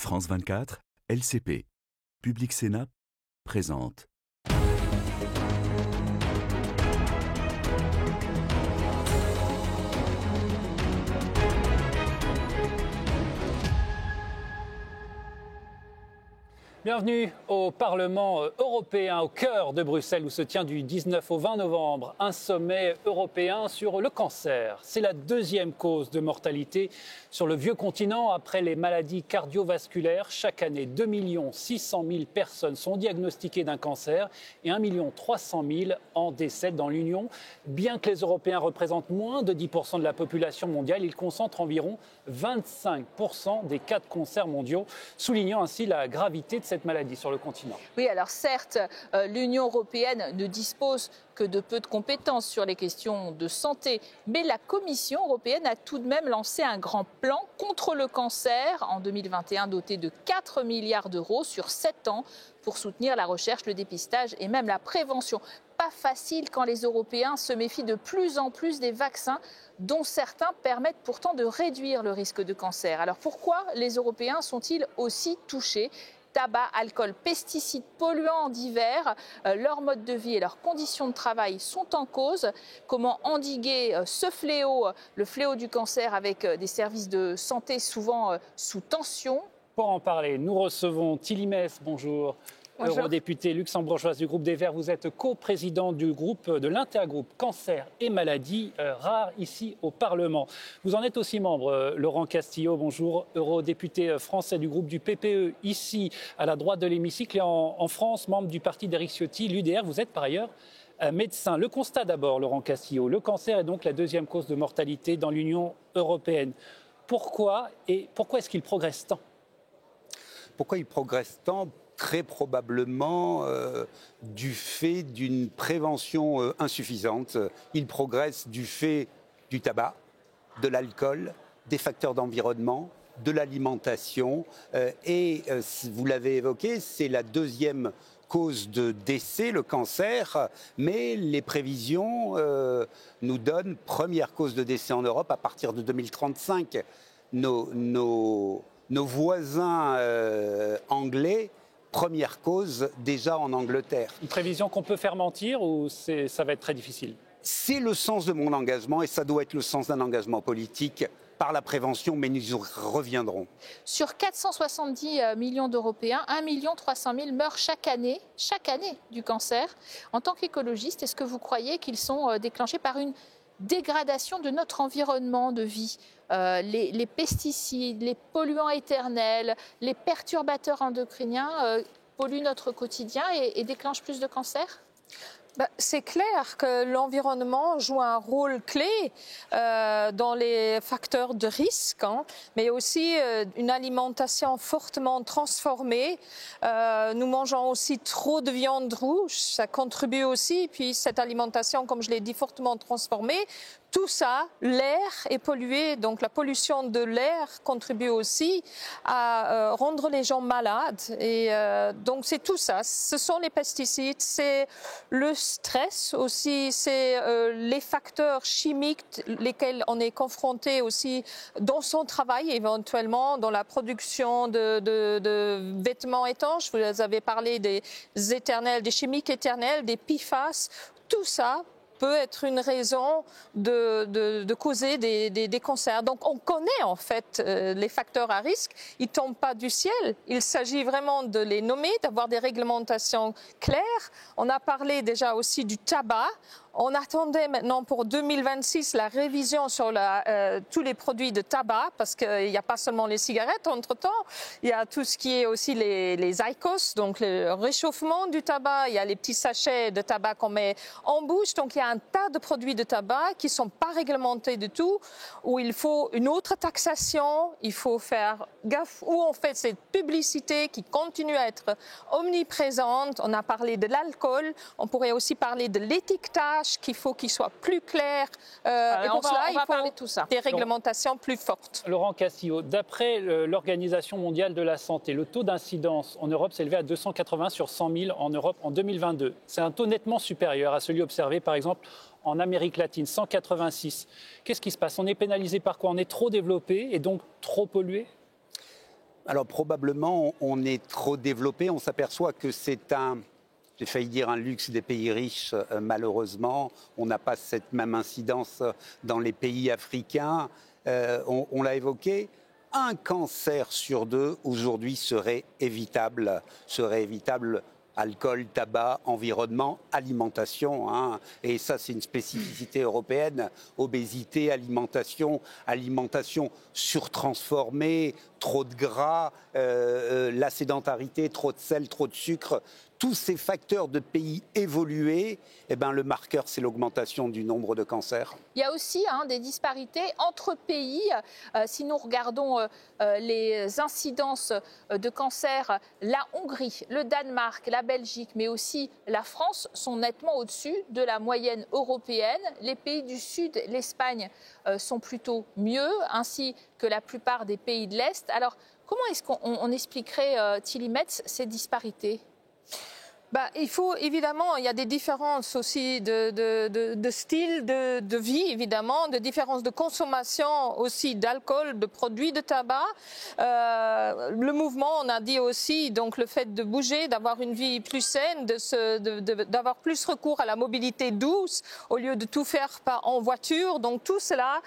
France 24, LCP, Public Sénat, présente. Bienvenue au Parlement européen, au cœur de Bruxelles, où se tient du 19 au 20 novembre un sommet européen sur le cancer. C'est la deuxième cause de mortalité sur le vieux continent après les maladies cardiovasculaires. Chaque année, 2 600 000 personnes sont diagnostiquées d'un cancer et 1 300 000 en décèdent dans l'Union. Bien que les Européens représentent moins de 10% de la population mondiale, ils concentrent environ 25% des cas de cancer mondiaux, soulignant ainsi la gravité de cette maladie sur le continent. Oui, alors certes, l'Union européenne ne dispose que de peu de compétences sur les questions de santé, mais la Commission européenne a tout de même lancé un grand plan contre le cancer en 2021 doté de 4 milliards d'euros sur 7 ans pour soutenir la recherche, le dépistage et même la prévention. Pas facile quand les Européens se méfient de plus en plus des vaccins dont certains permettent pourtant de réduire le risque de cancer. Alors pourquoi les Européens sont-ils aussi touchés ? Tabac, alcool, pesticides, polluants divers, leur mode de vie et leurs conditions de travail sont en cause. Comment endiguer ce fléau, le fléau du cancer, avec des services de santé souvent sous tension? Pour en parler, nous recevons Tilly Mess, bonjour. Bonjour. Eurodéputée luxembourgeoise du groupe des Verts, vous êtes coprésident du groupe de l'intergroupe Cancer et maladies rares ici au Parlement. Vous en êtes aussi membre, Laurent Castillo, bonjour, eurodéputé français du groupe du PPE ici à la droite de l'hémicycle et en France, membre du parti d'Éric Ciotti, l'UDR. Vous êtes par ailleurs médecin. Le constat d'abord, Laurent Castillo, le cancer est donc la deuxième cause de mortalité dans l'Union européenne. Pourquoi est-ce qu'il progresse tant ? Pourquoi il progresse tant ? Très probablement du fait d'une prévention insuffisante. Il progresse du fait du tabac, de l'alcool, des facteurs d'environnement, de l'alimentation. Vous l'avez évoqué, c'est la deuxième cause de décès, le cancer, mais les prévisions nous donnent première cause de décès en Europe à partir de 2035. Nos voisins anglais, première cause déjà en Angleterre. Une prévision qu'on peut faire mentir ou ça va être très difficile ? C'est le sens de mon engagement et ça doit être le sens d'un engagement politique par la prévention, mais nous y reviendrons. Sur 470 millions d'Européens, 1 300 000 meurent chaque année du cancer. En tant qu'écologiste, est-ce que vous croyez qu'ils sont déclenchés par une dégradation de notre environnement de vie, les pesticides, les polluants éternels, les perturbateurs endocriniens polluent notre quotidien et déclenchent plus de cancers ? C'est clair que l'environnement joue un rôle clé dans les facteurs de risque, mais aussi une alimentation fortement transformée. Nous mangeons aussi trop de viande rouge, ça contribue aussi. Puis cette alimentation, comme je l'ai dit, fortement transformée. Tout ça, l'air est pollué, donc la pollution de l'air contribue aussi à rendre les gens malades. Et donc c'est tout ça. Ce sont les pesticides, c'est le stress aussi, c'est les facteurs chimiques lesquels on est confronté aussi dans son travail, éventuellement dans la production de vêtements étanches. Vous avez parlé des éternels, des chimiques éternels, des PFAS. Tout ça peut être une raison de causer des cancers. Donc on connaît en fait les facteurs à risque, ils ne tombent pas du ciel, il s'agit vraiment de les nommer, d'avoir des réglementations claires. On a parlé déjà aussi du tabac. On attendait maintenant pour 2026 la révision sur tous les produits de tabac, parce qu'il n'y a pas seulement les cigarettes entre-temps, il y a tout ce qui est aussi les IQOS, donc le réchauffement du tabac, il y a les petits sachets de tabac qu'on met en bouche, donc il y a un tas de produits de tabac qui ne sont pas réglementés du tout, où il faut une autre taxation, il faut faire gaffe, où on fait cette publicité qui continue à être omniprésente. On a parlé de l'alcool, on pourrait aussi parler de l'étiquetage, qu'il faut qu'il soit plus clair. Et pour cela, il faut des réglementations plus fortes. Laurent Castillo, d'après l'Organisation mondiale de la santé, le taux d'incidence en Europe s'est élevé à 280 sur 100 000 en Europe en 2022. C'est un taux nettement supérieur à celui observé, par exemple, en Amérique latine, 186. Qu'est-ce qui se passe ? On est pénalisé par quoi ? On est trop développé et donc trop pollué ? Alors probablement, on est trop développé. On s'aperçoit que c'est j'ai failli dire un luxe des pays riches, malheureusement. On n'a pas cette même incidence dans les pays africains. On l'a évoqué. Un cancer sur 2 aujourd'hui serait évitable. Alcool, tabac, environnement, alimentation. Hein. Et ça, c'est une spécificité européenne. Obésité, alimentation surtransformée, trop de gras, la sédentarité, trop de sel, trop de sucre. Tous ces facteurs de pays évolués, le marqueur, c'est l'augmentation du nombre de cancers. Il y a aussi des disparités entre pays. Si nous regardons les incidences de cancer, la Hongrie, le Danemark, la Belgique, mais aussi la France sont nettement au-dessus de la moyenne européenne. Les pays du Sud, l'Espagne, sont plutôt mieux, ainsi que la plupart des pays de l'Est. Alors, comment est-ce qu'on expliquerait, Tilly Metz, ces disparités ? Il faut évidemment, il y a des différences aussi de style de vie, évidemment, de différences de consommation aussi d'alcool, de produits de tabac. Le mouvement, on a dit aussi, donc le fait de bouger, d'avoir une vie plus saine, d'avoir plus recours à la mobilité douce au lieu de tout faire en voiture. Donc tout cela,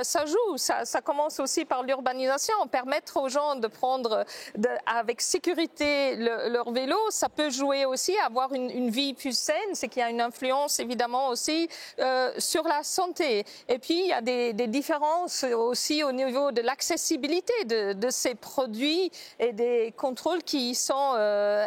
ça joue. Ça commence aussi par l'urbanisation, permettre aux gens de prendre avec sécurité leur vélo. Ça peut jouer aussi avoir une vie plus saine, c'est qu'il y a une influence évidemment aussi sur la santé. Et puis il y a des différences aussi au niveau de l'accessibilité de ces produits et des contrôles qui y sont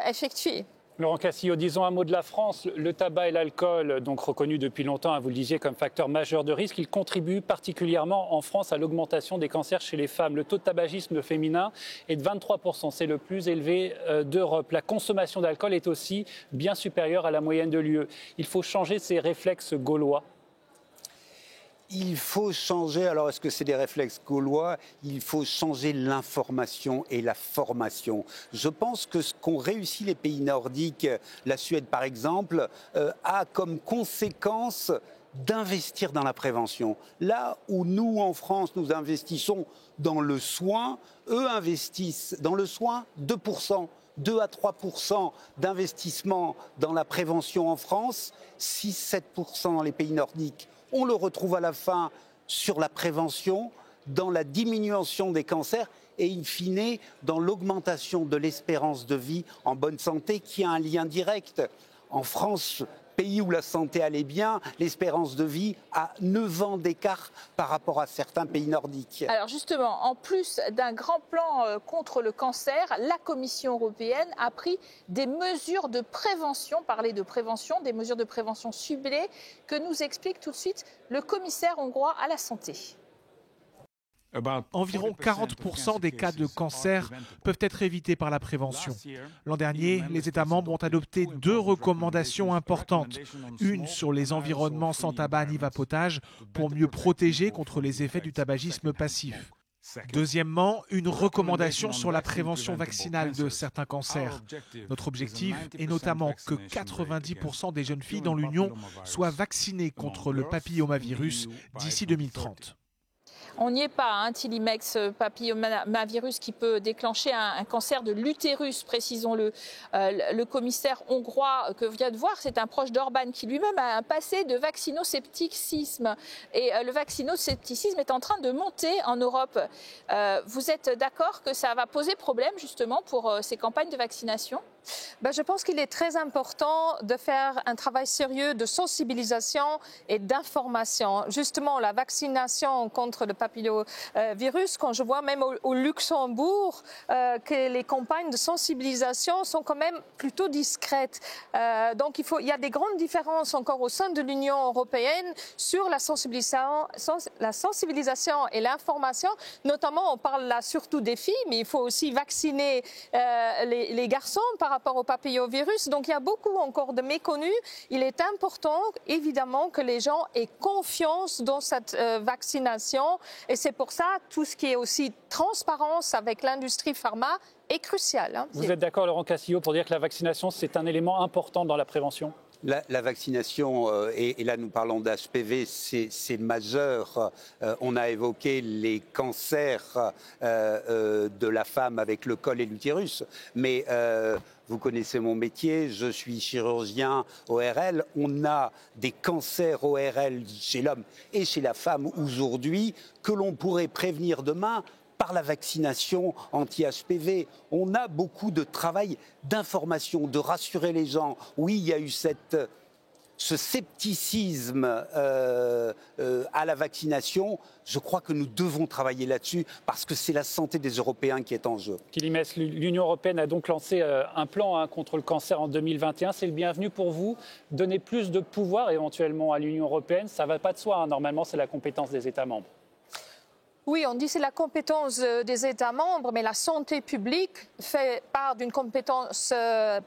effectués. Laurent Cassillo, disons un mot de la France. Le tabac et l'alcool, donc reconnus depuis longtemps, vous le disiez, comme facteur majeur de risque, ils contribuent particulièrement en France à l'augmentation des cancers chez les femmes. Le taux de tabagisme féminin est de 23%, c'est le plus élevé d'Europe. La consommation d'alcool est aussi bien supérieure à la moyenne de l'UE. Il faut changer ces réflexes gaulois. Il faut changer, alors est-ce que c'est des réflexes gaulois? Il faut changer l'information et la formation. Je pense que ce qu'ont réussi les pays nordiques, la Suède par exemple, a comme conséquence d'investir dans la prévention. Là où nous, en France, nous investissons dans le soin, eux investissent dans le soin 2%. 2 à 3% d'investissement dans la prévention en France, 6-7% dans les pays nordiques. On le retrouve à la fin sur la prévention, dans la diminution des cancers et in fine dans l'augmentation de l'espérance de vie en bonne santé qui a un lien direct. En France, pays où la santé allait bien, l'espérance de vie a 9 ans d'écart par rapport à certains pays nordiques. Alors justement, en plus d'un grand plan contre le cancer, la Commission européenne a pris des mesures de prévention, parler de prévention, des mesures de prévention ciblées que nous explique tout de suite le commissaire hongrois à la santé. Environ 40% des cas de cancer peuvent être évités par la prévention. L'an dernier, les États membres ont adopté 2 recommandations importantes. Une sur les environnements sans tabac ni vapotage pour mieux protéger contre les effets du tabagisme passif. Deuxièmement, une recommandation sur la prévention vaccinale de certains cancers. Notre objectif est notamment que 90% des jeunes filles dans l'Union soient vaccinées contre le papillomavirus d'ici 2030. On n'y est pas, Tilly Metz, papillomavirus qui peut déclencher un cancer de l'utérus, précisons-le. Le commissaire hongrois que vient de voir, c'est un proche d'Orban qui lui-même a un passé de vaccinoscepticisme. Et le vaccinoscepticisme est en train de monter en Europe. Vous êtes d'accord que ça va poser problème justement pour ces campagnes de vaccination ? Je pense qu'il est très important de faire un travail sérieux de sensibilisation et d'information. Justement, la vaccination contre le papillovirus, quand je vois même au Luxembourg que les campagnes de sensibilisation sont quand même plutôt discrètes. Donc il y a des grandes différences encore au sein de l'Union européenne sur la sensibilisation et l'information. Notamment, on parle là surtout des filles, mais il faut aussi vacciner les garçons par rapport au papillovirus. Donc il y a beaucoup encore de méconnus. Il est important, évidemment, que les gens aient confiance dans cette vaccination. Et c'est pour ça, tout ce qui est aussi transparence avec l'industrie pharma est crucial. Vous êtes d'accord, Laurent Cassillo, pour dire que la vaccination, c'est un élément important dans la prévention ? La vaccination, et là nous parlons d'HPV, c'est majeur. On a évoqué les cancers de la femme avec le col et l'utérus, mais vous connaissez mon métier, je suis chirurgien ORL. On a des cancers ORL chez l'homme et chez la femme aujourd'hui que l'on pourrait prévenir demain par la vaccination anti-HPV. On a beaucoup de travail d'information, de rassurer les gens. Oui, il y a eu ce scepticisme à la vaccination. Je crois que nous devons travailler là-dessus parce que c'est la santé des Européens qui est en jeu. Kilimès, l'Union européenne a donc lancé un plan contre le cancer en 2021. C'est le bienvenu pour vous. Donner plus de pouvoir éventuellement à l'Union européenne, ça ne va pas de soi. Normalement, c'est la compétence des États membres. Oui, on dit que c'est la compétence des États membres, mais la santé publique fait part d'une compétence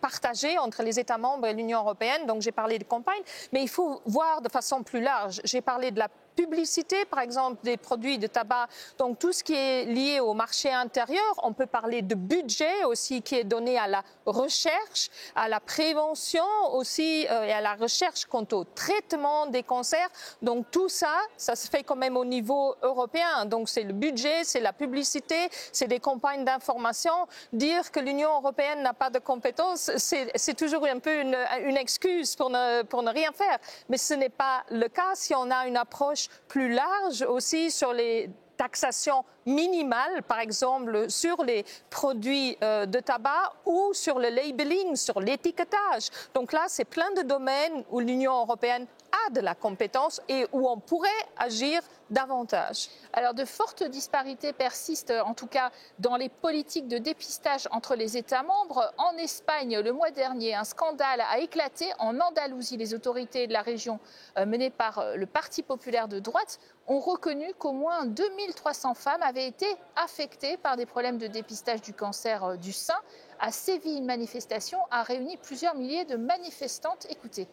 partagée entre les États membres et l'Union européenne. Donc j'ai parlé de campagne, mais il faut voir de façon plus large. J'ai parlé de la publicité, par exemple, des produits de tabac. Donc tout ce qui est lié au marché intérieur, on peut parler de budget aussi qui est donné à la recherche, à la prévention aussi et à la recherche quant au traitement des cancers. Donc tout ça, ça se fait quand même au niveau européen. Donc c'est le budget, c'est la publicité, c'est des campagnes d'information. Dire que l'Union européenne n'a pas de compétences, c'est toujours un peu une excuse pour ne rien faire. Mais ce n'est pas le cas si on a une approche plus large aussi sur les taxations minimales, par exemple sur les produits de tabac ou sur le labeling, sur l'étiquetage. Donc là, c'est plein de domaines où l'Union européenne a de la compétence et où on pourrait agir davantage. Alors de fortes disparités persistent, en tout cas dans les politiques de dépistage entre les États membres. En Espagne, le mois dernier, un scandale a éclaté. En Andalousie, les autorités de la région menées par le Parti populaire de droite ont reconnu qu'au moins 2300 femmes avaient été affectées par des problèmes de dépistage du cancer du sein. À Séville, une manifestation a réuni plusieurs milliers de manifestantes. Écoutez.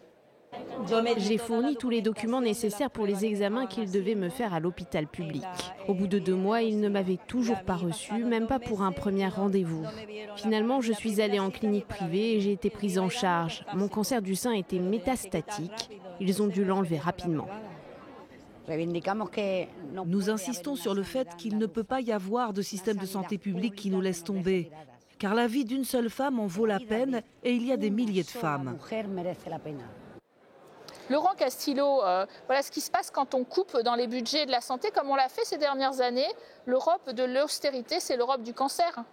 J'ai fourni tous les documents nécessaires pour les examens qu'ils devaient me faire à l'hôpital public. Au bout de 2 mois, ils ne m'avaient toujours pas reçu, même pas pour un premier rendez-vous. Finalement, je suis allée en clinique privée et j'ai été prise en charge. Mon cancer du sein était métastatique. Ils ont dû l'enlever rapidement. Nous insistons sur le fait qu'il ne peut pas y avoir de système de santé publique qui nous laisse tomber. Car la vie d'une seule femme en vaut la peine et il y a des milliers de femmes. Laurent Castillo, voilà ce qui se passe quand on coupe dans les budgets de la santé, comme on l'a fait ces dernières années. L'Europe de l'austérité, c'est l'Europe du cancer.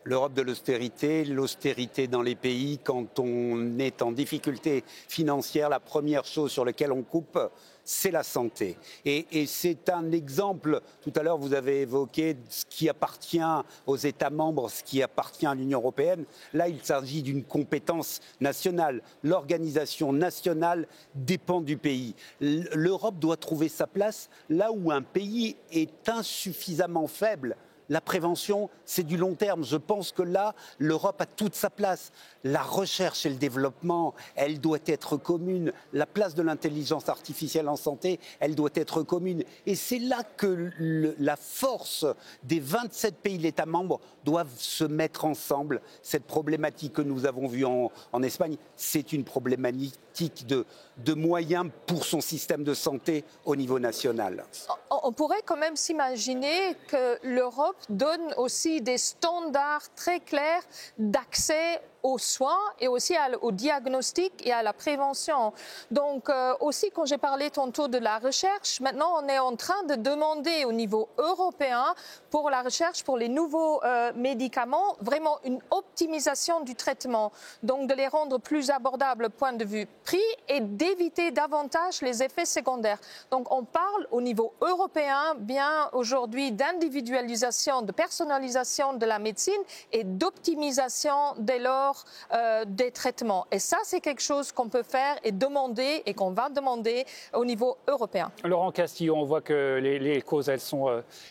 L'Europe de l'austérité dans les pays, quand on est en difficulté financière, la première chose sur laquelle on coupe, c'est la santé. Et c'est un exemple, tout à l'heure vous avez évoqué ce qui appartient aux États membres, ce qui appartient à l'Union européenne. Là, il s'agit d'une compétence nationale. L'organisation nationale dépend du pays. L'Europe doit trouver sa place là où un pays est insuffisamment faible. La prévention, c'est du long terme. Je pense que là, l'Europe a toute sa place. La recherche et le développement, elle doit être commune. La place de l'intelligence artificielle en santé, elle doit être commune. Et c'est là que la force des 27 pays de l'État membre doivent se mettre ensemble. Cette problématique que nous avons vue en Espagne, c'est une problématique de moyens pour son système de santé au niveau national. On pourrait quand même s'imaginer que l'Europe donne aussi des standards très clairs d'accès aux soins et aussi au diagnostic et à la prévention. Donc aussi, quand j'ai parlé tantôt de la recherche, maintenant on est en train de demander au niveau européen pour la recherche, pour les nouveaux médicaments, vraiment une optimisation du traitement. Donc de les rendre plus abordables point de vue prix et d'éviter davantage les effets secondaires. Donc on parle au niveau européen bien aujourd'hui d'individualisation, de personnalisation de la médecine et d'optimisation dès lors des traitements. Et ça, c'est quelque chose qu'on peut faire et demander et qu'on va demander au niveau européen. Laurent Castillo, on voit que les causes, elles sont,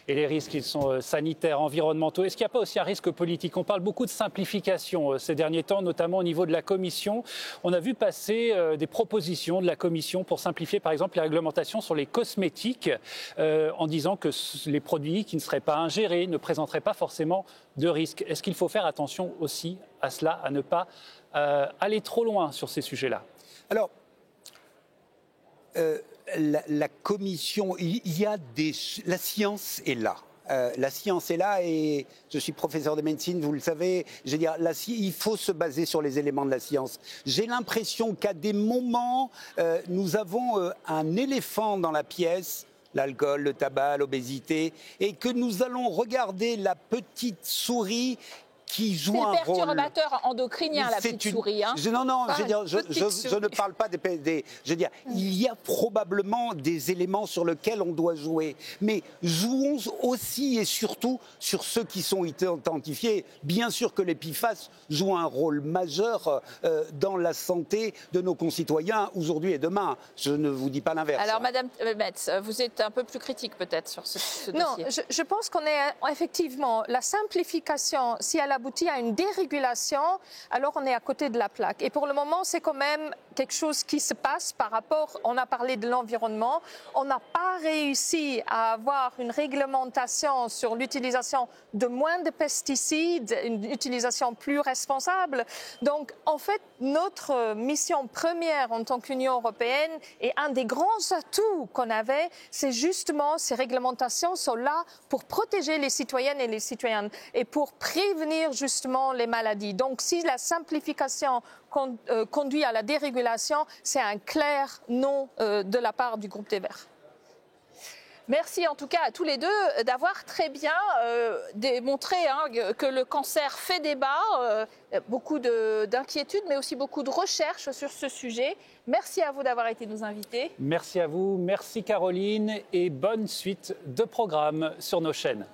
et les risques, ils sont sanitaires, environnementaux. Est-ce qu'il n'y a pas aussi un risque politique? On parle beaucoup de simplification ces derniers temps, notamment au niveau de la Commission. On a vu passer des propositions de la Commission pour simplifier, par exemple, les réglementations sur les cosmétiques, en disant que les produits qui ne seraient pas ingérés ne présenteraient pas forcément de risques. Est-ce qu'il faut faire attention aussi à cela, à ne pas aller trop loin sur ces sujets-là? Alors, la commission, la science est là. La science est là et je suis professeur de médecine, vous le savez. Je veux dire, il faut se baser sur les éléments de la science. J'ai l'impression qu'à des moments, nous avons un éléphant dans la pièce, l'alcool, le tabac, l'obésité, et que nous allons regarder la petite souris qui joue un rôle. C'est le perturbateur endocrinien, la petite souris. Hein. Je ne parle pas des. Je veux dire, il y a probablement des éléments sur lesquels on doit jouer. Mais jouons aussi et surtout sur ceux qui sont identifiés. Bien sûr que les PFAS jouent un rôle majeur dans la santé de nos concitoyens aujourd'hui et demain. Je ne vous dis pas l'inverse. Alors, Madame Metz, vous êtes un peu plus critique peut-être sur ce dossier. Non, je pense qu'on est effectivement la simplification. Si elle aboutit à une dérégulation, alors on est à côté de la plaque. Et pour le moment, c'est quand même quelque chose qui se passe par rapport, on a parlé de l'environnement, on n'a pas réussi à avoir une réglementation sur l'utilisation de moins de pesticides, une utilisation plus responsable. Donc, en fait, notre mission première en tant qu'Union européenne et un des grands atouts qu'on avait, c'est justement ces réglementations sont là pour protéger les citoyennes et les citoyens et pour prévenir justement les maladies. Donc, si la simplification conduit à la dérégulation, c'est un clair non de la part du groupe des Verts. Merci en tout cas à tous les deux d'avoir très bien démontré que le cancer fait débat, beaucoup d'inquiétudes, mais aussi beaucoup de recherches sur ce sujet. Merci à vous d'avoir été nos invités. Merci à vous, merci Caroline et bonne suite de programmes sur nos chaînes.